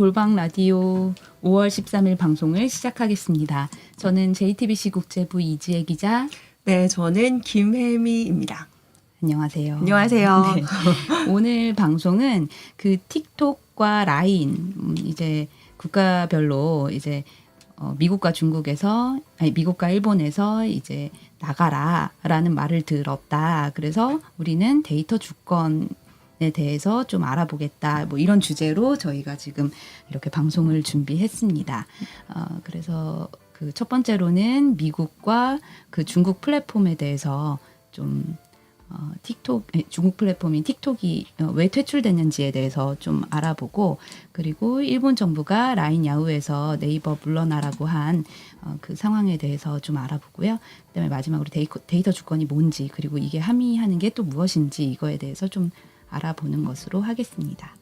골방 라디오 5월 13일 방송을 시작하겠습니다. 저는 JTBC 국제부 이지혜 기자. 네, 저는 김혜미입니다. 안녕하세요. 안녕하세요. 네. 오늘 방송은 그 틱톡과 라인 이제 국가별로 이제 미국과 중국에서 아니 미국과 일본에서 이제 나가라라는 말을 들었다. 그래서 우리는 데이터 주권에 대해서 좀 알아보겠다. 뭐 이런 주제로 저희가 지금 이렇게 방송을 준비했습니다. 그래서 그 첫 번째로는 미국과 그 중국 플랫폼에 대해서 좀 중국 플랫폼인 틱톡이 왜 퇴출됐는지에 대해서 좀 알아보고, 그리고 일본 정부가 라인 야후에서 네이버 물러나라고 한 그 상황에 대해서 좀 알아보고요. 그다음에 마지막으로 데이터 주권이 뭔지, 그리고 이게 함의하는 게 또 무엇인지 이거에 대해서 좀 알아보는 것으로 하겠습니다.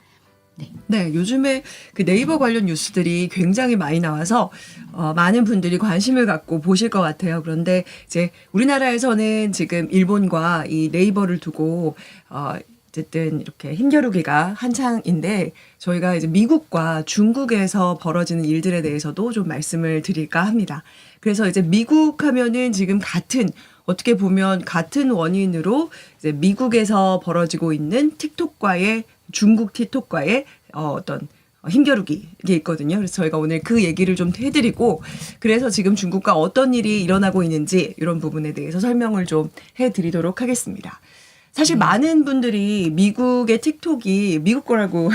네, 요즘에 그 네이버 관련 뉴스들이 굉장히 많이 나와서 많은 분들이 관심을 갖고 보실 것 같아요. 그런데 이제 우리나라에서는 지금 일본과 이 네이버를 두고 어쨌든 이렇게 힘겨루기가 한창인데, 저희가 이제 미국과 중국에서 벌어지는 일들에 대해서도 좀 말씀을 드릴까 합니다. 그래서 이제 미국 하면은 지금 어떻게 보면 같은 원인으로 이제 미국에서 벌어지고 있는 중국 틱톡과의 어떤 힘겨루기 게 있거든요. 그래서 저희가 오늘 그 얘기를 좀 해드리고, 그래서 지금 중국과 어떤 일이 일어나고 있는지 이런 부분에 대해서 설명을 좀 해드리도록 하겠습니다. 사실 많은 분들이 미국의 틱톡이 미국 거라고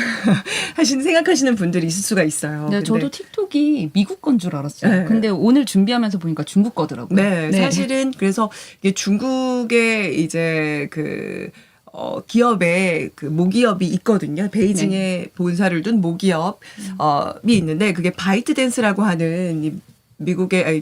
생각하시는 분들이 있을 수가 있어요. 네, 저도 틱톡이 미국 건 줄 알았어요. 네. 근데 오늘 준비하면서 보니까 중국 거더라고요. 네, 사실은 그래서 이게 중국의 이제 기업에 그 모기업이 있거든요. 베이징에 본사를 둔 모기업이 있는데, 그게 바이트댄스라고 하는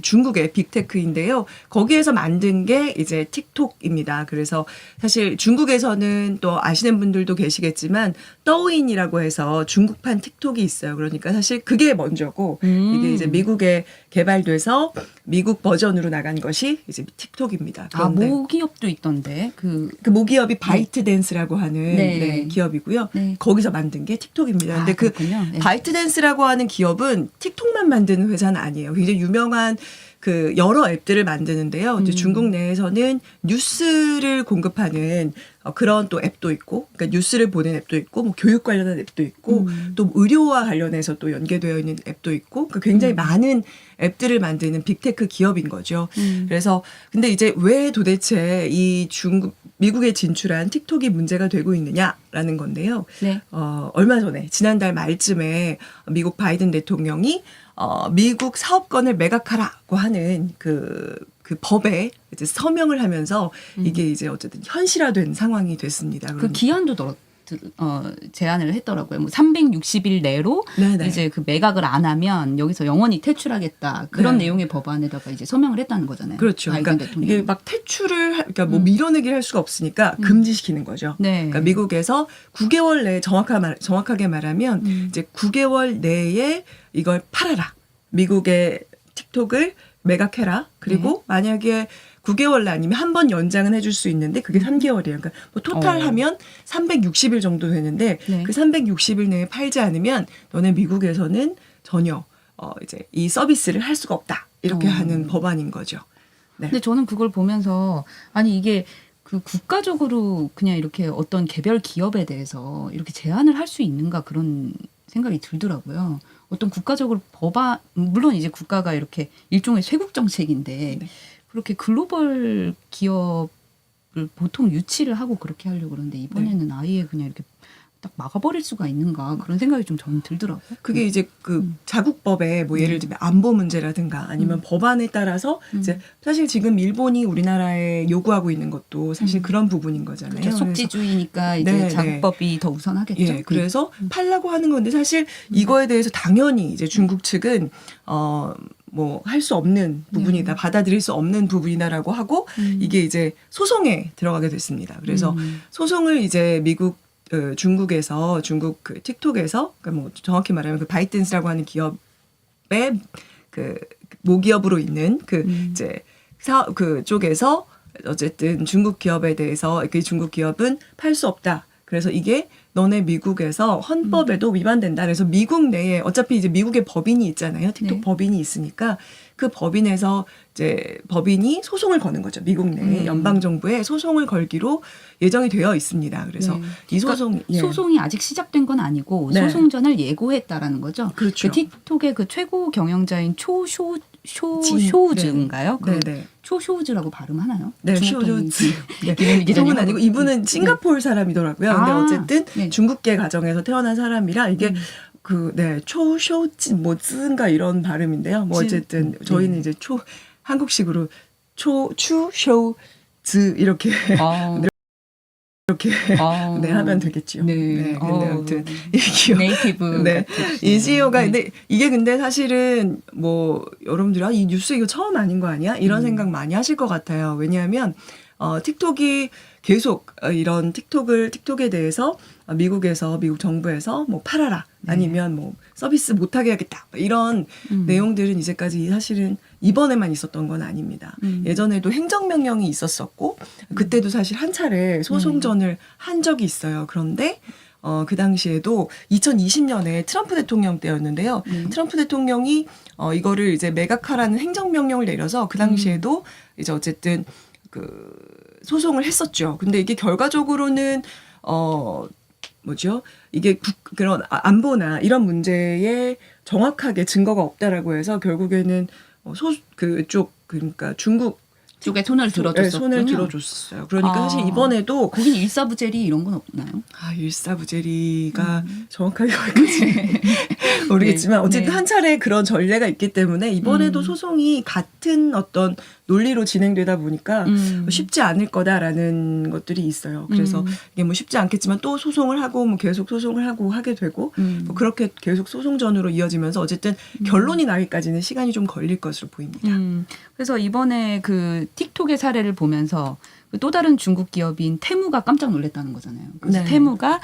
중국의 빅테크인데요. 거기에서 만든 게 이제 틱톡입니다. 그래서 사실 중국에서는 또 아시는 분들도 계시겠지만 더우인이라고 해서 중국판 틱톡이 있어요. 그러니까 사실 그게 먼저고, 이게 이제 미국에 개발돼서 미국 버전으로 나간 것이 이제 틱톡입니다. 그런데 모기업도 있던데 그 모기업이 바이트댄스라고 하는 네. 기업이고요. 네. 거기서 만든 게 틱톡입니다. 근데 그 그렇군요. 네. 바이트댄스라고 하는 기업은 틱톡만 만드는 회사는 아니에요. 굉장히 유명한 그 여러 앱들을 만드는데요. 이제 중국 내에서는 뉴스를 공급하는 그런 또 앱도 있고, 그러니까 뉴스를 보는 앱도 있고, 뭐 교육 관련한 앱도 있고, 또 의료와 관련해서 또 연계되어 있는 앱도 있고, 그러니까 굉장히 많은 앱들을 만드는 빅테크 기업인 거죠. 그래서 근데 이제 왜 도대체 이 미국에 진출한 틱톡이 문제가 되고 있느냐라는 건데요. 네. 얼마 전에 지난달 말쯤에 미국 바이든 대통령이 미국 사업권을 매각하라고 하는 그 법에 이제 서명을 하면서 이게 이제 어쨌든 현실화된 상황이 됐습니다. 그 기한도 제안을 했더라고요. 뭐 360일 내로 네네. 이제 그 매각을 안 하면 여기서 영원히 퇴출하겠다. 그런 네. 내용의 법안에다가 이제 서명을 했다는 거잖아요. 그렇죠. 바이든 그러니까 대통령이. 이게 막 그러니까 뭐 밀어내기를 할 수가 없으니까 금지시키는 거죠. 네. 그러니까 미국에서 9개월 내에 정확하게 말하면 이제 9개월 내에 이걸 팔아라. 미국의 틱톡을 매각해라. 그리고 만약에 9개월 아니면 한 번 연장은 해줄 수 있는데 그게 3개월이에요. 그러니까 뭐 토탈 하면 360일 정도 되는데 네. 그 360일 내에 팔지 않으면 너네 미국에서는 전혀 이제 이 서비스를 할 수가 없다. 이렇게 하는 법안인 거죠. 네. 근데 저는 그걸 보면서 아니 이게 그 국가적으로 그냥 이렇게 어떤 개별 기업에 대해서 이렇게 제한을 할 수 있는가, 그런 생각이 들더라고요. 어떤 국가적으로 물론 이제 국가가 이렇게 일종의 쇄국 정책인데 네. 그렇게 글로벌 기업을 보통 유치를 하고 그렇게 하려고 그러는데 이번에는 아예 그냥 이렇게 딱 막아버릴 수가 있는가, 그런 생각이 좀 저는 들더라고요. 그게 이제 자국법에 뭐 예를 들면 안보 문제라든가 아니면 법안에 따라서 이제 사실 지금 일본이 우리나라에 요구하고 있는 것도 사실 그런 부분인 거잖아요. 그렇죠. 속지주의니까 이제 네, 자국법이 더 우선하겠죠. 예, 그래서 팔라고 하는 건데 사실 이거에 대해서 당연히 이제 중국 측은 뭐 할 수 없는 부분이다, 받아들일 수 없는 부분이다라고 하고 이게 이제 소송에 들어가게 됐습니다. 그래서 소송을 이제 중국에서 중국 그 틱톡에서, 그러니까 뭐 정확히 말하면 그 바이트댄스라고 하는 기업의 그 모기업으로 있는 이제 그쪽에서 어쨌든 중국 기업에 대해서 그 중국 기업은 팔 수 없다. 그래서 이게 너네 미국에서 헌법에도 위반된다. 그래서 미국 내에 어차피 이제 미국의 법인이 있잖아요. 틱톡 네. 법인이 있으니까 그 법인에서 이제 법인이 소송을 거는 거죠. 미국 내에 연방 정부에 소송을 걸기로 예정이 되어 있습니다. 그래서 네. 이 소송 그러니까 소송이 아직 시작된 건 아니고 네. 소송전을 예고했다라는 거죠. 그렇죠. 그 틱톡의 그 최고 경영자인 진. 쇼쇼즈인가요? 네. 그 네. 초쇼즈라고 발음하나요? 네, 중국통인 쇼쇼즈. 네. 김현미 기자님 이쪽은 아니고 이분은 싱가포르 사람이더라고요. 근데 아, 어쨌든 네. 중국계 가정에서 태어난 사람이라 이게 초쇼지 뭐 쯔인가 이런 발음인데요. 뭐 쯔. 어쨌든 저희는 이제 한국식으로 추쇼즈 이렇게 네 하면 되겠죠. 네. 근데 아무튼 이 기업 네이티브. 네. 같으시네요. 이 CEO가 네. 근데 이게 근데 사실은 뭐 여러분들이 이 뉴스 이거 처음 아닌 거 아니야? 이런 생각 많이 하실 것 같아요. 왜냐하면 틱톡이 계속 이런 틱톡에 대해서 미국에서 미국 정부에서 뭐 팔아라 아니면 뭐 서비스 못하게 하겠다 이런 내용들은 이제까지 사실은 이번에만 있었던 건 아닙니다. 예전에도 행정명령이 있었었고 그때도 사실 한 차례 소송전을 한 적이 있어요. 그런데 그 당시에도 2020년에 트럼프 대통령 때였는데요. 트럼프 대통령이 이거를 이제 매각하라는 행정명령을 내려서 그 당시에도 이제 어쨌든 그 소송을 했었죠. 근데 이게 결과적으로는 이게 그런 안보나 이런 문제에 정확하게 증거가 없다라고 해서 결국에는 그러니까 중국 쪽에 손을 들어줬었군요. 손을 들어줬어요. 그러니까 사실 이번에도 거긴 일사부재리 이런 건 없나요? 일사부재리가 정확하게 어디까지 모르겠지만 어쨌든 한 차례 그런 전례가 있기 때문에 이번에도 소송이 같은 어떤 논리로 진행되다 보니까 쉽지 않을 거다라는 것들이 있어요. 그래서 이게 뭐 쉽지 않겠지만 또 소송을 하고 뭐 계속 소송을 하고 하게 되고 뭐 그렇게 계속 소송전으로 이어지면서 어쨌든 결론이 나기까지는 시간이 좀 걸릴 것으로 보입니다. 그래서 이번에 그 틱톡의 사례를 보면서 또 다른 중국 기업인 테무가 깜짝 놀랐다는 거잖아요. 그래서 네. 테무가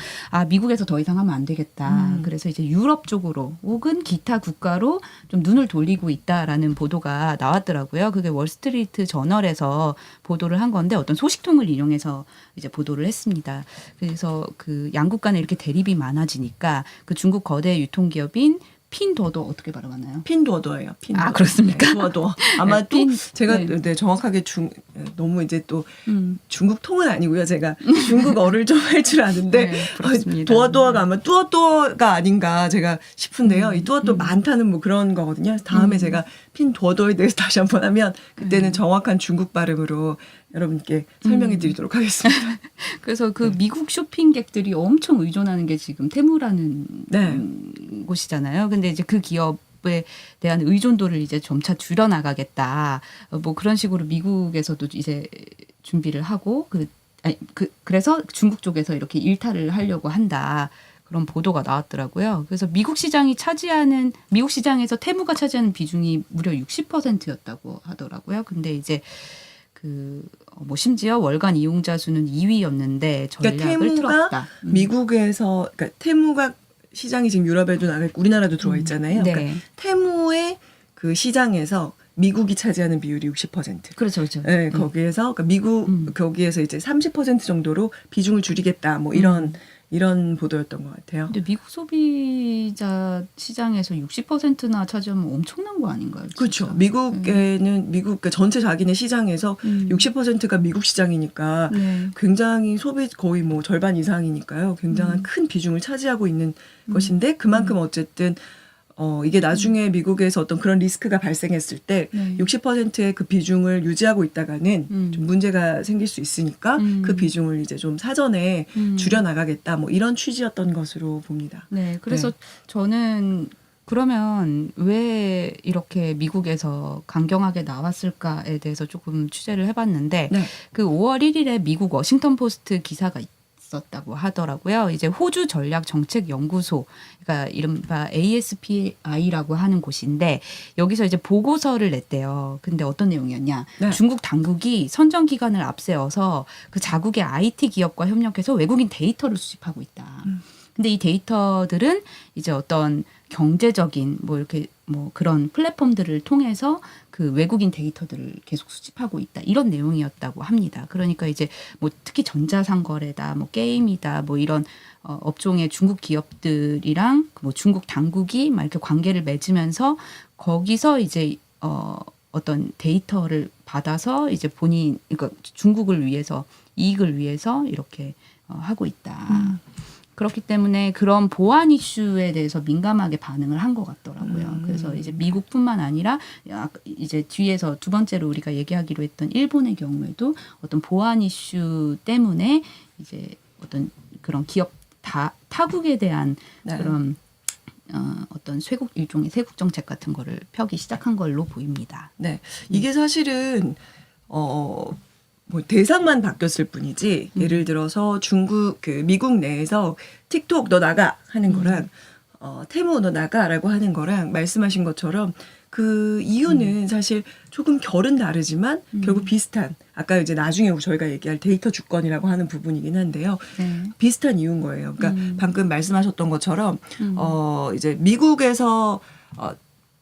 미국에서 더 이상 하면 안 되겠다. 그래서 이제 유럽 쪽으로 혹은 기타 국가로 좀 눈을 돌리고 있다라는 보도가 나왔더라고요. 그게 월스트리트 저널에서 보도를 한 건데 어떤 소식통을 인용해서 이제 보도를 했습니다. 그래서 그 양국 간에 이렇게 대립이 많아지니까 그 중국 거대 유통기업인 핀도어도 어떻게 발음하나요? 핀도어예요. 핀도어. 그렇습니까? 도어도 아마 또 제가 네. 정확하게 너무 이제 또 중국 통은 아니고요. 제가 중국어를 좀 할 줄 아는데 네, 그렇습니다. 도어도어가 아마 뚜어뚜어가 아닌가 제가 싶은데요. 이 뚜어뚜어 많다는 뭐 그런 거거든요. 다음에 제가 핀도어도에 대해서 다시 한번 하면 그때는 정확한 중국 발음으로 여러분께 설명해 드리도록 하겠습니다. 그래서 그 미국 쇼핑객들이 엄청 의존하는 게 지금 테무라는 곳이잖아요. 근데 이제 그 기업에 대한 의존도를 이제 점차 줄여나가겠다. 뭐 그런 식으로 미국에서도 이제 준비를 하고 그래서 중국 쪽에서 이렇게 일탈을 하려고 한다. 그런 보도가 나왔더라고요. 그래서 미국 시장에서 테무가 차지하는 비중이 무려 60%였다고 하더라고요. 근데 이제 뭐 심지어 월간 이용자 수는 2위였는데 전략을 틀었다. 미국에서 그러니까 테무가 시장이 지금 유럽에도 나가고 우리나라도 들어와 있잖아요. 네. 그러니까 테무의 그 시장에서 미국이 차지하는 비율이 60%. 그렇죠, 그렇죠. 네, 거기에서 그러니까 거기에서 이제 30% 정도로 비중을 줄이겠다. 뭐 이런 보도였던 것 같아요. 근데 미국 소비자 시장에서 60%나 차지하면 엄청난 거 아닌가요? 진짜? 그렇죠. 미국에는 미국 그러니까 전체 자기네 시장에서 60%가 미국 시장이니까 굉장히 소비 거의 뭐 절반 이상이니까요. 굉장한 큰 비중을 차지하고 있는 것인데 그만큼 어쨌든 이게 나중에 미국에서 어떤 그런 리스크가 발생했을 때 60%의 그 비중을 유지하고 있다가는 좀 문제가 생길 수 있으니까 그 비중을 이제 좀 사전에 줄여나가겠다. 뭐 이런 취지였던 것으로 봅니다. 네, 그래서 저는 그러면 왜 이렇게 미국에서 강경하게 나왔을까에 대해서 조금 취재를 해봤는데 그 5월 1일에 미국 워싱턴 포스트 기사가 있었다고 하더라고요. 이제 호주 전략 정책 연구소, 그러니까 이른바 ASPI라고 하는 곳인데 여기서 이제 보고서를 냈대요. 근데 어떤 내용이었냐? 중국 당국이 선정 기간을 앞세워서 그 자국의 IT 기업과 협력해서 외국인 데이터를 수집하고 있다. 근데 이 데이터들은 이제 어떤 경제적인 뭐 이렇게 뭐 그런 플랫폼들을 통해서 그 외국인 데이터들을 계속 수집하고 있다 이런 내용이었다고 합니다. 그러니까 이제 뭐 특히 전자상거래다, 뭐 게임이다, 뭐 이런 업종의 중국 기업들이랑 뭐 중국 당국이 막 이렇게 관계를 맺으면서 거기서 이제 어떤 데이터를 받아서 이제 본인 그러니까 중국을 위해서 이익을 위해서 이렇게 하고 있다. 그렇기 때문에 그런 보안 이슈에 대해서 민감하게 반응을 한 것 같더라고요. 그래서 이제 미국뿐만 아니라 이제 뒤에서 두 번째로 우리가 얘기하기로 했던 일본의 경우에도 어떤 보안 이슈 때문에 이제 어떤 그런 기업 타국에 대한 네. 그런 어떤 일종의 쇄국 정책 같은 거를 펴기 시작한 걸로 보입니다. 네, 이게 사실은 뭐 대상만 바뀌었을 뿐이지 예를 들어서 미국 내에서 틱톡 너 나가 하는 거랑 테무 너 나가라고 하는 거랑 말씀하신 것처럼 그 이유는 사실 조금 결은 다르지만 결국 비슷한 아까 이제 나중에 저희가 얘기할 데이터 주권이라고 하는 부분이긴 한데요. 네. 비슷한 이유인 거예요. 그러니까 방금 말씀하셨던 것처럼 이제 미국에서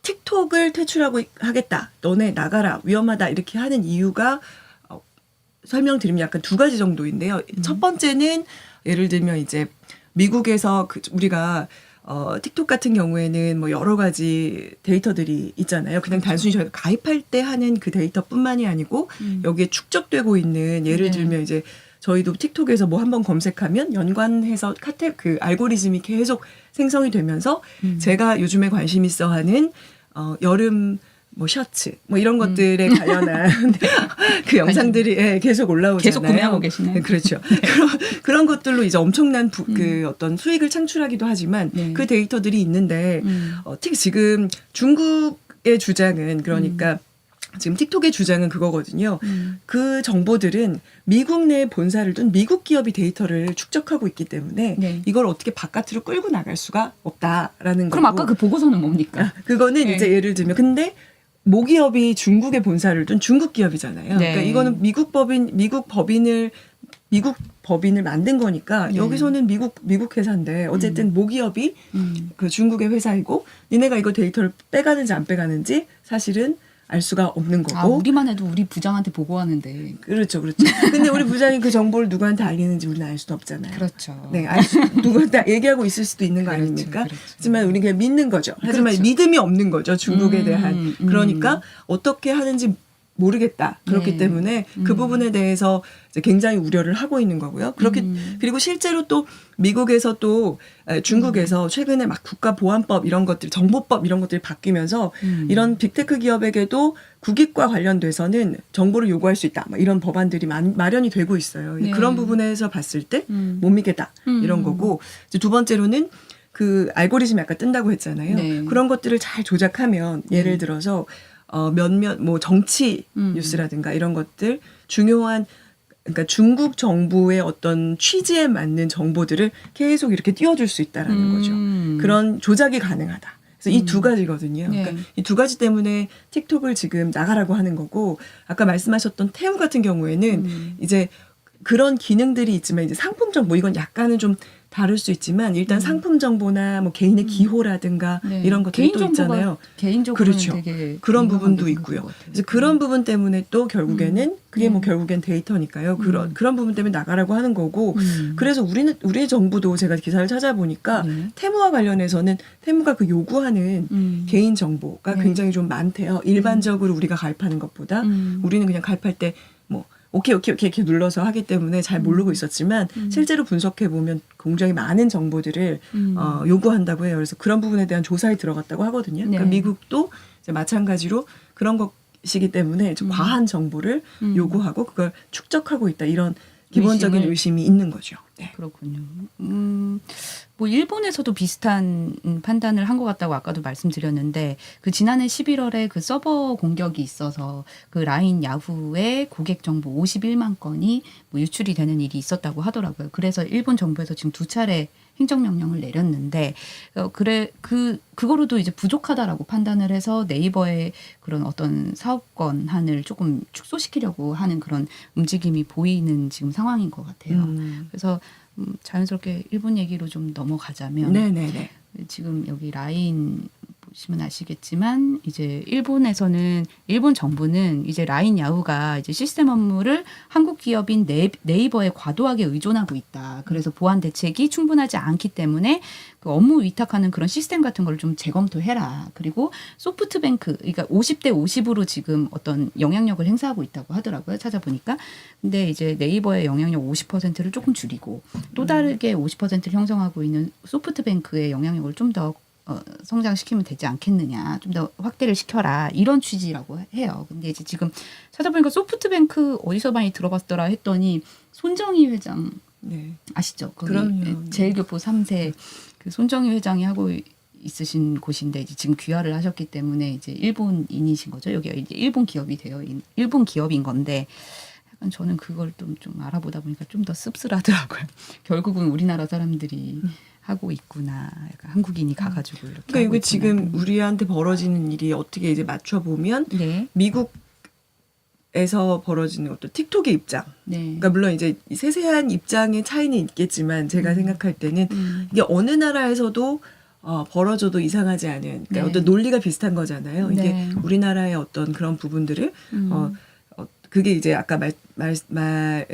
틱톡을 퇴출하고 하겠다. 너네 나가라. 위험하다. 이렇게 하는 이유가 설명드리면 약간 두 가지 정도인데요. 첫 번째는 예를 들면 이제 미국에서 우리가 틱톡 같은 경우에는 뭐 여러 가지 데이터들이 있잖아요. 그냥 단순히 저희가 가입할 때 하는 그 데이터뿐만이 아니고 여기에 축적되고 있는 예를 들면 이제 저희도 틱톡에서 뭐 한번 검색하면 연관해서 그 알고리즘이 계속 생성이 되면서 제가 요즘에 관심 있어 하는 여름 뭐 셔츠 뭐 이런 것들에 관련한 그 영상들이 계속 올라오잖아요. 계속 구매하고 계시네요. 네, 그렇죠. 그런 것들로 이제 엄청난 그 어떤 수익을 창출하기도 하지만 그 데이터들이 있는데 지금 중국의 주장은 그러니까 지금 틱톡의 주장은 그거거든요. 그 정보들은 미국 내 본사를 둔 미국 기업이 데이터를 축적하고 있기 때문에 네. 이걸 어떻게 바깥으로 끌고 나갈 수가 없다라는 그럼 거고. 아까 그 보고서는 뭡니까? 그거는 네. 이제 예를 들면 근데 모기업이 중국에 본사를 둔 중국 기업이잖아요. 네. 그러니까 이거는 미국 법인을 만든 거니까 네. 여기서는 미국 회사인데 어쨌든 모기업이 그 중국의 회사이고 니네가 이거 데이터를 빼가는지 안 빼가는지 사실은 알 수가 없는 거고. 우리만 해도 우리 부장한테 보고하는데. 그렇죠. 근데 우리 부장이 그 정보를 누구한테 알리는지 우리는 알 수는 없잖아요. 그렇죠. 네, 누구한테 얘기하고 있을 수도 있는 거 아닙니까? 그렇죠. 하지만 우리는 그냥 믿는 거죠. 하지만 그렇죠. 믿음이 없는 거죠. 중국에 대한. 그러니까 어떻게 하는지 모르겠다. 그렇기 네. 때문에 그 부분에 대해서 이제 굉장히 우려를 하고 있는 거고요. 그리고 실제로 또 미국에서 또 중국에서 최근에 막 국가보안법 이런 것들, 정보법 이런 것들이 바뀌면서 이런 빅테크 기업에게도 국익과 관련돼서는 정보를 요구할 수 있다. 막 이런 법안들이 마련이 되고 있어요. 네. 그런 부분에서 봤을 때 못 믿겠다. 이런 거고 이제 두 번째로는 그 알고리즘이 아까 뜬다고 했잖아요. 네. 그런 것들을 잘 조작하면 예를 들어서 몇몇 뭐 정치 뉴스라든가 이런 것들 중요한 그러니까 중국 정부의 어떤 취지에 맞는 정보들을 계속 이렇게 띄워줄 수 있다라는 거죠. 그런 조작이 가능하다. 그래서 이 두 가지거든요. 네. 그러니까 이 두 가지 때문에 틱톡을 지금 나가라고 하는 거고 아까 말씀하셨던 테무 같은 경우에는 이제 그런 기능들이 있지만 이제 상품 정보 이건 약간은 좀 다를 수 있지만 일단 상품 정보나 뭐 개인의 기호라든가 네. 이런 것들이 또 개인 있잖아요. 개인적으로는 그렇죠. 되게 그런 부분도 민감하게 있고요. 생각할 것 같아요. 그래서 그런 부분 때문에 또 결국에는 그게 뭐 결국엔 데이터니까요. 그런 부분 때문에 나가라고 하는 거고. 그래서 우리 정부도 제가 기사를 찾아보니까 네. 테무와 관련해서는 테무가 그 요구하는 개인 정보가 네. 굉장히 좀 많대요. 일반적으로 우리가 가입하는 것보다 우리는 그냥 가입할 때 뭐 오케이 이렇게 눌러서 하기 때문에 잘 모르고 있었지만 실제로 분석해 보면 굉장히 많은 정보들을 요구한다고 해요. 그래서 그런 부분에 대한 조사에 들어갔다고 하거든요. 그러니까 네. 미국도 이제 마찬가지로 그런 것이기 때문에 좀 과한 정보를 요구하고 그걸 축적하고 있다 이런 기본적인 의심이 있는 거죠. 네. 그렇군요. 뭐 일본에서도 비슷한 판단을 한 것 같다고 아까도 말씀드렸는데 그 지난해 11월에 그 서버 공격이 있어서 그 라인 야후의 고객 정보 51만 건이 뭐 유출이 되는 일이 있었다고 하더라고요. 그래서 일본 정부에서 지금 2차례 행정명령을 내렸는데 그거로도 이제 부족하다라고 판단을 해서 네이버의 그런 어떤 사업권 한을 조금 축소시키려고 하는 그런 움직임이 보이는 지금 상황인 것 같아요. 그래서 자연스럽게 일본 얘기로 좀 넘어가자면 네네네. 지금 여기 라인 보시면 아시겠지만 이제 일본 정부는 이제 라인 야후가 이제 시스템 업무를 한국 기업인 네이버에 과도하게 의존하고 있다. 그래서 보안 대책이 충분하지 않기 때문에 그 업무 위탁하는 그런 시스템 같은 걸 좀 재검토해라. 그리고 소프트뱅크, 그러니까 50대 50으로 지금 어떤 영향력을 행사하고 있다고 하더라고요. 찾아보니까. 근데 이제 네이버의 영향력 50%를 조금 줄이고 또 다르게 50%를 형성하고 있는 소프트뱅크의 영향력을 좀 더 성장시키면 되지 않겠느냐. 좀 더 확대를 시켜라. 이런 취지라고 해요. 근데 이제 지금 찾아보니까 소프트뱅크 어디서 많이 들어봤더라 했더니 손정희 회장 네. 아시죠? 거기 그럼요. 제일교포 3세 그 손정희 회장이 하고 있으신 곳인데 이제 지금 귀화를 하셨기 때문에 이제 일본인이신 거죠. 여기가 이제 일본 기업이 일본 기업인 건데 약간 저는 그걸 좀 알아보다 보니까 좀 더 씁쓸하더라고요. 결국은 우리나라 사람들이 하고 있구나. 약간 한국인이 가가지고 이렇게. 그러니까 하고 이거 지금 있구나. 우리한테 벌어지는 일이 어떻게 이제 맞춰 보면 네, 미국에서 벌어지는 어떤 틱톡의 입장. 네, 그러니까 물론 이제 세세한 입장의 차이는 있겠지만 제가 생각할 때는 이게 어느 나라에서도 벌어져도 이상하지 않은 그러니까 네. 어떤 논리가 비슷한 거잖아요. 이게 네. 우리나라의 어떤 그런 부분들을 그게 이제 아까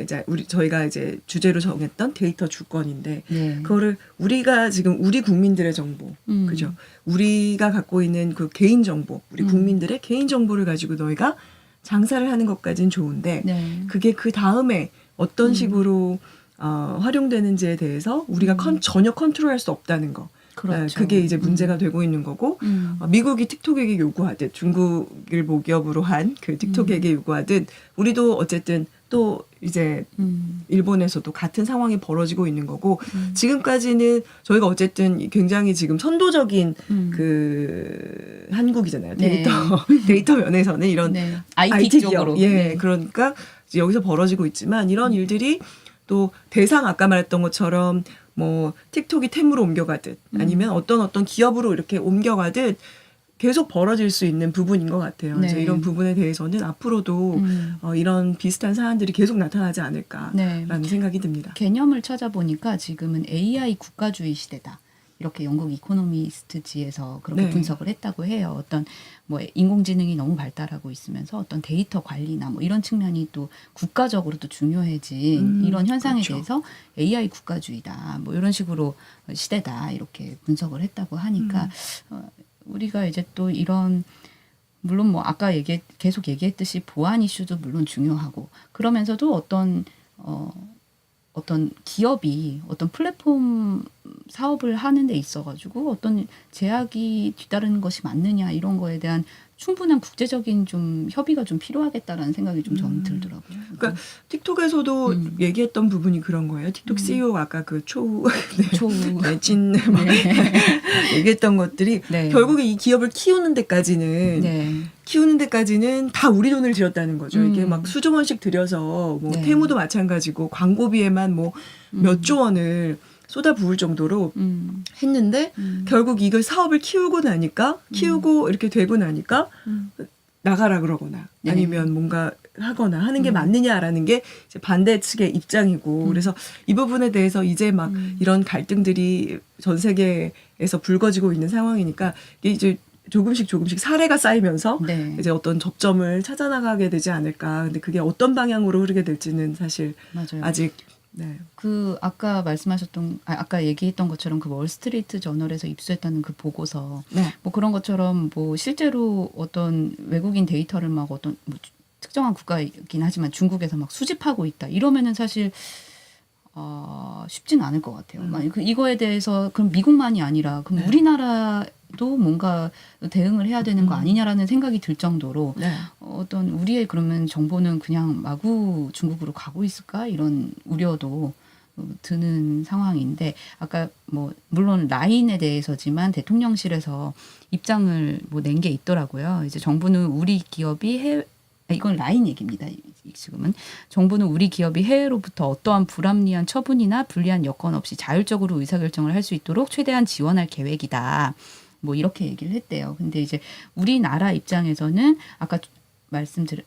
이제 저희가 이제 주제로 정했던 데이터 주권인데 네. 그거를 우리가 지금 우리 국민들의 정보, 그죠? 우리가 갖고 있는 그 개인 정보, 우리 국민들의 개인 정보를 가지고 너희가 장사를 하는 것까지는 좋은데 네. 그게 그 다음에 어떤 식으로 활용되는지에 대해서 우리가 전혀 컨트롤할 수 없다는 거. 그렇죠. 그게 이제 문제가 되고 있는 거고 미국이 틱톡에게 요구하듯 중국을 모기업으로 한 그 틱톡에게 요구하듯 우리도 어쨌든 또 이제 일본에서도 같은 상황이 벌어지고 있는 거고 지금까지는 저희가 어쨌든 굉장히 지금 선도적인 그 한국이잖아요. 네. 데이터 면에서는 이런 네. IT IT 기업. 쪽으로. 예. 네. 그러니까 이제 여기서 벌어지고 있지만 이런 일들이 또 대상 아까 말했던 것처럼 뭐 틱톡이 템으로 옮겨가듯 아니면 어떤 기업으로 이렇게 옮겨가듯 계속 벌어질 수 있는 부분인 것 같아요. 그래서 네. 이런 부분에 대해서는 앞으로도 이런 비슷한 사안들이 계속 나타나지 않을까라는 네. 생각이 듭니다. 개념을 찾아보니까 지금은 AI 국가주의 시대다. 이렇게 영국 이코노미스트지에서 그렇게 네. 분석을 했다고 해요. 어떤 뭐 인공지능이 너무 발달하고 있으면서 어떤 데이터 관리나 뭐 이런 측면이 또 국가적으로도 중요해진 이런 현상에 그렇죠. 대해서 AI 국가주의다. 뭐 이런 식으로 시대다. 이렇게 분석을 했다고 하니까 우리가 이제 또 이런 물론 뭐 아까 계속 얘기했듯이 보안 이슈도 물론 중요하고 그러면서도 어떤 기업이 어떤 플랫폼 사업을 하는 데 있어가지고 어떤 제약이 뒤따르는 것이 맞느냐 이런 거에 대한 충분한 국제적인 좀 협의가 좀 필요하겠다라는 생각이 좀 저는 들더라고요. 그러니까 틱톡에서도 얘기했던 부분이 그런 거예요. 틱톡 CEO가 아까 그 초우 찐 얘기했던 것들이 네. 결국에 이 기업을 키우는 데까지는 네. 다 우리 돈을 들였다는 거죠. 이게 막 수조 원씩 들여서 뭐 네. 테무도 마찬가지고 광고비에만 뭐 몇 조 원을 쏟아 부을 정도로 했는데 결국 이걸 사업을 키우고 이렇게 되고 나니까 나가라 그러거나 네. 아니면 뭔가 하거나 하는 게 맞느냐라는 게 이제 반대 측의 입장이고 그래서 이 부분에 대해서 이제 막 이런 갈등들이 전 세계에서 불거지고 있는 상황이니까 이게 이제 조금씩 사례가 쌓이면서 네. 이제 어떤 접점을 찾아나가게 되지 않을까. 근데 그게 어떤 방향으로 흐르게 될지는 사실 맞아요. 아직 네. 그 아까 얘기했던 것처럼 그 월스트리트 저널에서 입수했다는 그 보고서 네. 뭐 그런 것처럼 뭐 실제로 어떤 외국인 데이터를 막 어떤 뭐 특정한 국가이긴 하지만 중국에서 막 수집하고 있다 이러면은 사실 쉽지는 않을 것 같아요. 만약 이거에 대해서 그럼 미국만이 아니라 그럼 우리나라도 뭔가 대응을 해야 되는 거 아니냐라는 생각이 들 정도로 네. 어떤 우리의 그러면 정보는 그냥 마구 중국으로 가고 있을까 이런 우려도 드는 상황인데 아까 뭐 물론 라인에 대해서지만 대통령실에서 입장을 뭐 낸 게 있더라고요. 이제 정부는 우리 기업이 이건 라인 얘기입니다. 지금은 정부는 우리 기업이 해외로부터 어떠한 불합리한 처분이나 불리한 여건 없이 자율적으로 의사결정을 할 수 있도록 최대한 지원할 계획이다. 뭐 이렇게 얘기를 했대요. 근데 이제 우리나라 입장에서는 아까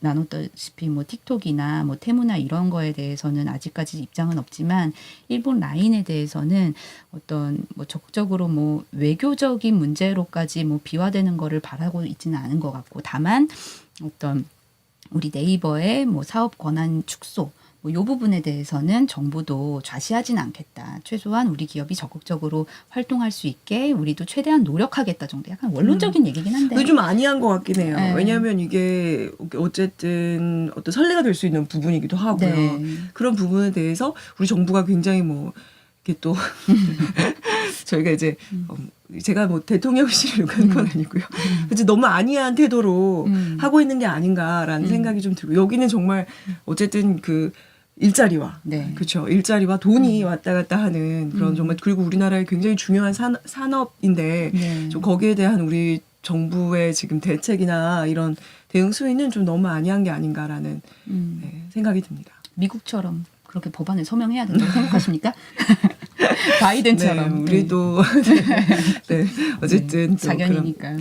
나눴다시피 뭐 틱톡이나 뭐 테무나 이런 거에 대해서는 아직까지 입장은 없지만 일본 라인에 대해서는 어떤 뭐 적극적으로 뭐 외교적인 문제로까지 뭐 비화되는 거를 바라고 있지는 않은 것 같고 다만 어떤 우리 네이버의 뭐 사업 권한 축소 뭐 요 부분에 대해서는 정부도 좌시하진 않겠다. 최소한 우리 기업이 적극적으로 활동할 수 있게 우리도 최대한 노력하겠다 정도. 약간 원론적인 얘기긴 한데. 그게 좀 아니한 것 같긴 해요. 네. 왜냐하면 이게 어쨌든 어떤 선례가 될 수 있는 부분이기도 하고요. 네. 그런 부분에 대해서 우리 정부가 굉장히 뭐 이렇게 또 저희가 이제 제가 뭐 대통령실을 욕하는 건 아니고요. 그치 너무 안이한 태도로 하고 있는 게 아닌가라는 생각이 좀 들고 여기는 정말 어쨌든 그 일자리와 네. 그렇죠. 일자리와 돈이 왔다 갔다 하는 그런 정말 그리고 우리나라의 굉장히 중요한 산업인데 네. 좀 거기에 대한 우리 정부의 지금 대책이나 이런 대응 수위는 좀 너무 안이한 게 아닌가라는 네, 생각이 듭니다. 미국처럼 그렇게 법안을 서명해야 된다고 생각하십니까? 바이든처럼. 네, 우리도 네, 어쨌든 또 자견이니까요.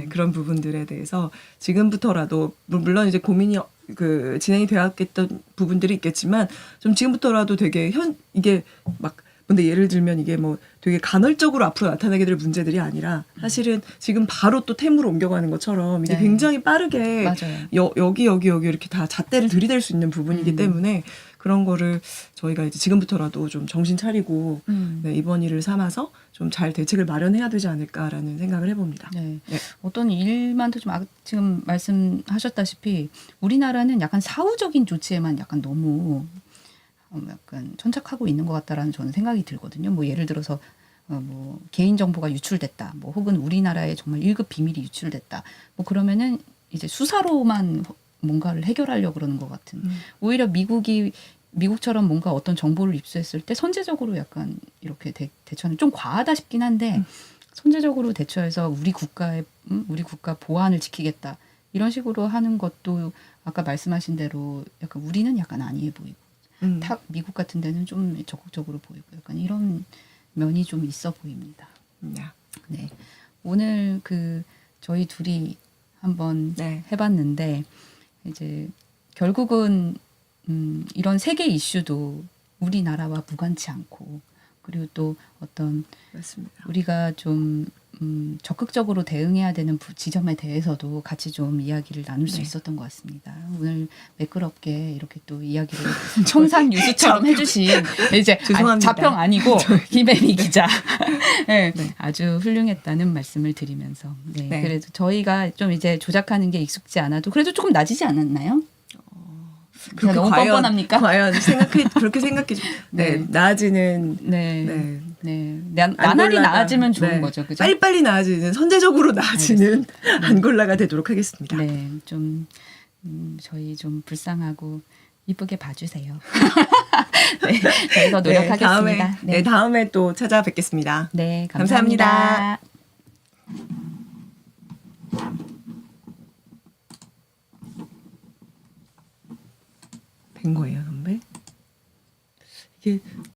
그런 부분들에 대해서 지금부터라도 물론 이제 고민이 그 진행이 되었겠던 부분들이 있겠지만 좀 지금부터라도 되게 이게 막 근데 예를 들면 이게 뭐 되게 간헐적으로 앞으로 나타나게 될 문제들이 아니라 사실은 지금 바로 또 템으로 옮겨가는 것처럼 이게 네. 굉장히 빠르게 맞아요. 여기 이렇게 다 잣대를 들이댈 수 있는 부분이기 때문에 그런 거를 저희가 이제 지금부터라도 좀 정신 차리고 네, 이번 일을 삼아서 좀 잘 대책을 마련해야 되지 않을까라는 생각을 해봅니다. 네. 네. 어떤 일만도 좀 지금 말씀하셨다시피 우리나라는 약간 사후적인 조치에만 약간 너무 약간 천착하고 있는 것 같다라는 저는 생각이 들거든요. 뭐 예를 들어서 뭐 개인 정보가 유출됐다, 뭐 혹은 우리나라의 정말 1급 비밀이 유출됐다, 뭐 그러면은 이제 수사로만 뭔가를 해결하려고 그러는 것 같은. 오히려 미국처럼 뭔가 어떤 정보를 입수했을 때 선제적으로 약간 이렇게 대처는 좀 과하다 싶긴 한데 선제적으로 대처해서 우리 국가 보안을 지키겠다 이런 식으로 하는 것도 아까 말씀하신 대로 약간 우리는 약간 안이해 보이고 미국 같은 데는 좀 적극적으로 보이고 약간 이런 면이 좀 있어 보입니다. 네. 오늘 저희 둘이 한번 네. 해봤는데 이제 결국은 이런 세계 이슈도 우리나라와 무관치 않고 그리고 또 어떤 맞습니다. 우리가 좀 적극적으로 대응해야 되는 지점에 대해서도 같이 좀 이야기를 나눌 수 있었던 것 같습니다. 오늘 매끄럽게 이렇게 또 이야기를 청산 유수처럼 해주신 이제 죄송합니다. 자평 아니고 김혜미 기자 네, 아주 훌륭했다는 말씀을 드리면서 네. 그래도 저희가 좀 이제 조작하는 게 익숙지 않아도 그래도 조금 낮이지 않았나요? 그렇게 너무 뻔뻔합니까? 과연 그렇게 생각해 네, 나아지는 나날이 나아지면 좋은 거죠, 그죠? 빨리빨리 나아지는 선제적으로 나아지는 안골라가 되도록 하겠습니다. 네, 좀 저희 좀 불쌍하고 이쁘게 봐주세요. 네, 저희가 노력하겠습니다. 다음에 또 찾아뵙겠습니다. 네, 감사합니다. 된 거예요, 선배? 이게